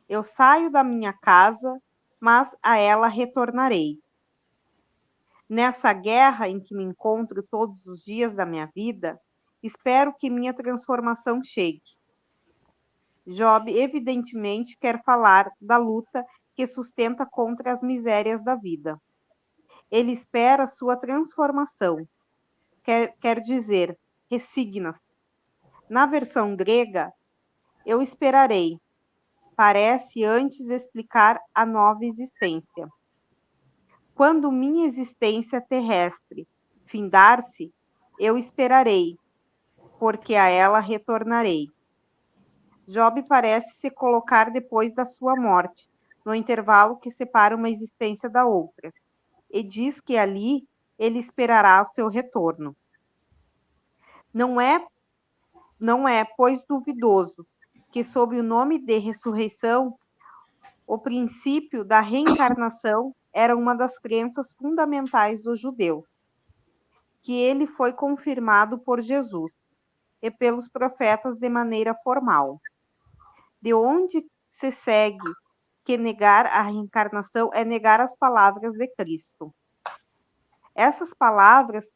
eu saio da minha casa, mas a ela retornarei. Nessa guerra em que me encontro todos os dias da minha vida, espero que minha transformação chegue. Job evidentemente quer falar da luta que sustenta contra as misérias da vida. Ele espera sua transformação. Quer dizer, resigna-se. Na versão grega, eu esperarei, parece antes explicar a nova existência. Quando minha existência terrestre findar-se, eu esperarei, porque a ela retornarei. Job parece se colocar depois da sua morte, no intervalo que separa uma existência da outra, e diz que ali ele esperará o seu retorno. Não é, pois, duvidoso que, sob o nome de ressurreição, o princípio da reencarnação era uma das crenças fundamentais dos judeus, que ele foi confirmado por Jesus e pelos profetas de maneira formal. De onde se segue que negar a reencarnação é negar as palavras de Cristo. Essas palavras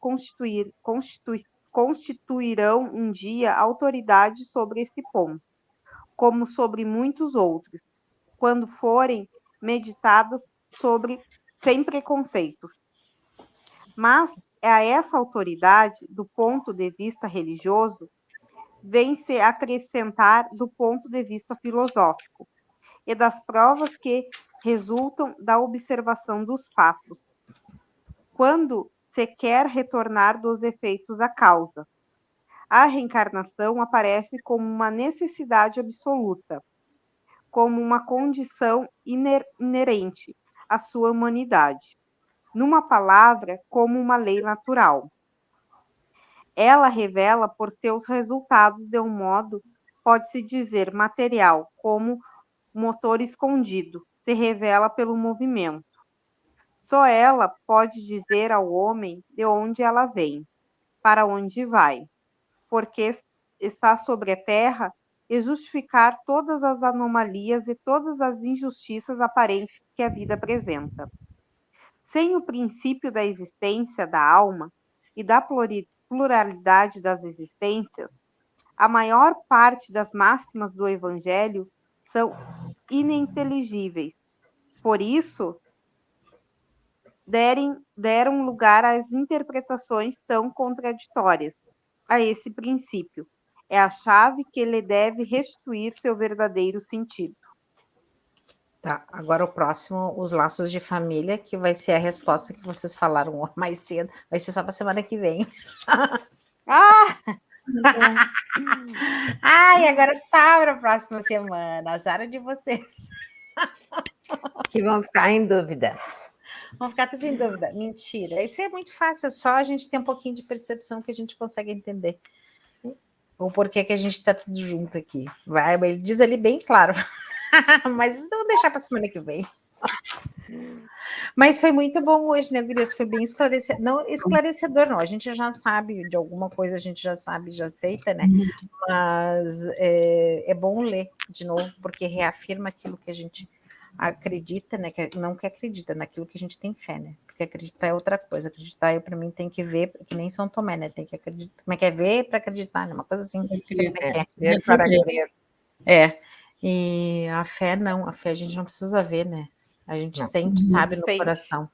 constituirão um dia autoridade sobre esse ponto, como sobre muitos outros, quando forem meditadas sem preconceitos. Mas a essa autoridade, do ponto de vista religioso, vem-se acrescentar do ponto de vista filosófico e das provas que resultam da observação dos fatos. Quando se quer retornar dos efeitos à causa, a reencarnação aparece como uma necessidade absoluta, como uma condição inerente à sua humanidade. Numa palavra, como uma lei natural. Ela revela por seus resultados de um modo, pode-se dizer, material, como motor escondido, se revela pelo movimento. Só ela pode dizer ao homem de onde ela vem, para onde vai, porque está sobre a terra e justificar todas as anomalias e todas as injustiças aparentes que a vida apresenta. Sem o princípio da existência da alma e da pluralidade das existências, a maior parte das máximas do Evangelho são ininteligíveis. Por isso, deram lugar às interpretações tão contraditórias a esse princípio. É a chave que lhe deve restituir seu verdadeiro sentido. Tá, agora o próximo, os laços de família, que vai ser a resposta que vocês falaram mais cedo, vai ser só para semana que vem. Ah! Ai, agora só para a próxima semana, azar de vocês. Que vão ficar em dúvida. Vão ficar tudo em dúvida. Mentira, isso é muito fácil, é só a gente ter um pouquinho de percepção que a gente consegue entender. O porquê que a gente está tudo junto aqui. Vai, ele diz ali bem claro. Mas vou deixar para semana que vem. Mas foi muito bom hoje, né, Gurias? Foi bem esclarecedor. Não esclarecedor, não. A gente já sabe de alguma coisa, a gente já sabe, já aceita, né? Mas é bom ler de novo, porque reafirma aquilo que a gente acredita, né? Não que acredita, naquilo que a gente tem fé, né? Porque acreditar é outra coisa. Acreditar, para mim, tem que ver, que nem São Tomé, né? Tem que acreditar. Como é que é ver para acreditar, né? Uma coisa assim. Não sei como é que é. Ver para crer. É. E a fé não, a fé a gente não precisa ver, né? A gente sente, sabe, no coração.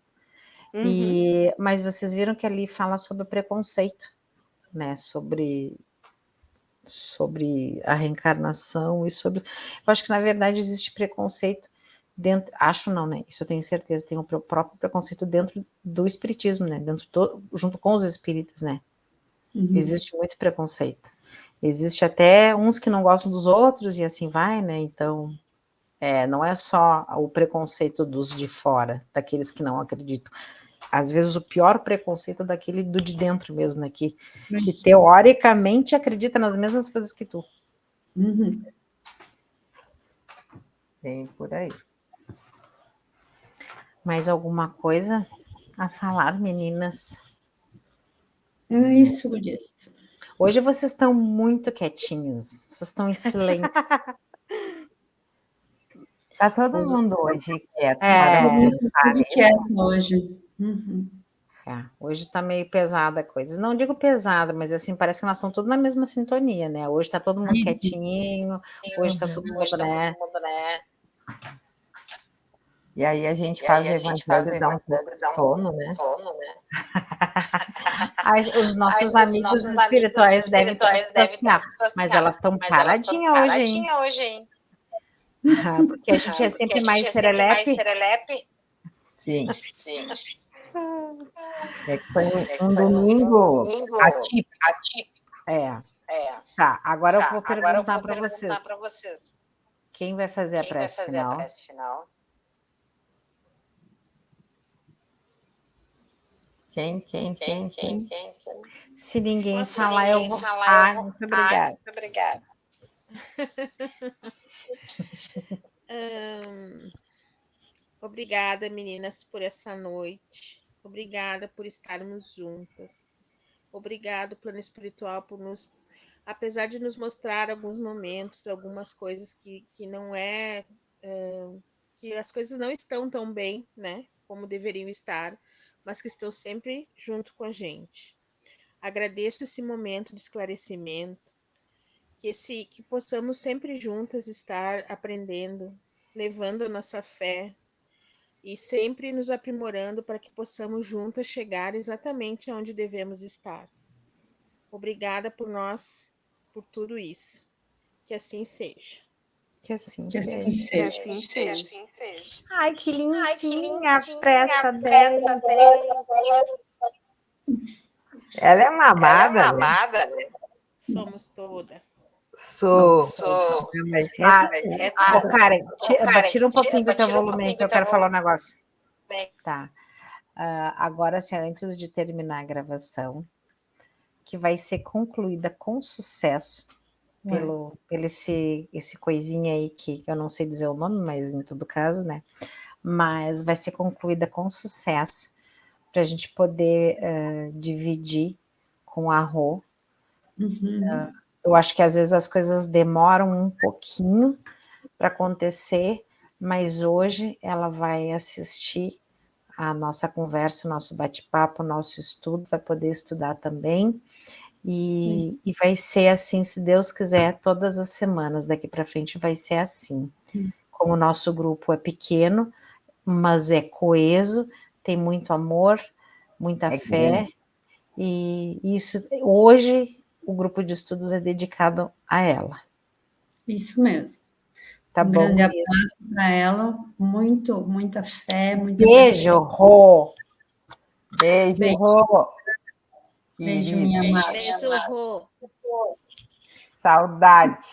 Mas vocês viram que ali fala sobre o preconceito, né? Sobre a reencarnação e sobre... Eu acho que, na verdade, existe preconceito dentro... Acho não, né? Isso eu tenho certeza. Tem o próprio preconceito dentro do espiritismo, né? Junto com os espíritas, né? Existe muito preconceito. Existe até uns que não gostam dos outros e assim vai, né? Então, não é só o preconceito dos de fora, daqueles que não acreditam. Às vezes o pior preconceito é daquele do de dentro mesmo, né? Que teoricamente acredita nas mesmas coisas que tu. Bem por aí. Mais alguma coisa a falar, meninas? É isso, Gurias. Hoje vocês estão muito quietinhas, vocês estão em silêncio. Está todo mundo hoje quieto. Tudo quieto hoje. Hoje está meio pesada a coisa. Não digo pesada, mas assim, parece que nós estamos todos na mesma sintonia, né? Hoje está todo mundo quietinho, hoje está todo mundo, né? E aí a gente faz o evangelho e dá um pouco de sono, né? Os nossos amigos espirituais devem estar, mas elas estão paradinhas hoje, hein? Porque a gente é sempre mais serelepe. Sim. É que foi um domingo atípico. Tá, agora eu vou perguntar para vocês. Quem vai fazer a prece final? Quem? Se ninguém falar, eu vou. Muito obrigada. Obrigada, meninas, por essa noite. Obrigada por estarmos juntas. Obrigado, plano espiritual, por nos, apesar de nos mostrar alguns momentos, algumas coisas que não que as coisas não estão tão bem, né, como deveriam estar, mas que estão sempre junto com a gente. Agradeço esse momento de esclarecimento, que possamos sempre juntas estar aprendendo, levando a nossa fé e sempre nos aprimorando para que possamos juntas chegar exatamente onde devemos estar. Obrigada por tudo isso. Que assim seja. Que assim seja. Ai, que lindinha a pressa dela. Ela é uma amada, né? Somos todas. Sou. Karen, tira um pouquinho do teu volume que eu quero falar um negócio. Tá. Agora, assim, antes de terminar a gravação, que vai ser concluída com sucesso pelo esse coisinha aí que eu não sei dizer o nome, mas em todo caso, né? Mas vai ser concluída com sucesso para a gente poder dividir com a Rô Eu acho que às vezes as coisas demoram um pouquinho para acontecer, mas hoje ela vai assistir a nossa conversa, o nosso bate-papo, o nosso estudo, vai poder estudar também, e vai ser assim, se Deus quiser, todas as semanas daqui para frente vai ser assim. Como o nosso grupo é pequeno, mas é coeso, tem muito amor, muita fé, grande. e isso, hoje, o grupo de estudos é dedicado a ela. Isso mesmo. Tá Um bom? grande abraço para ela, muita fé, muita Beijo, Rô! Beijo, Beijo. Rô! Beijo, Querido. minha amada. Beijo, Rô. Saudade.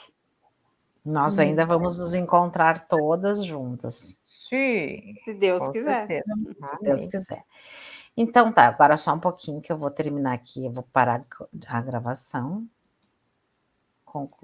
Nós ainda vamos nos encontrar todas juntas, Sim, Se Deus com quiser. certeza. se Deus quiser. Então tá, agora só um pouquinho que eu vou terminar aqui, eu vou parar a gravação. Concluir.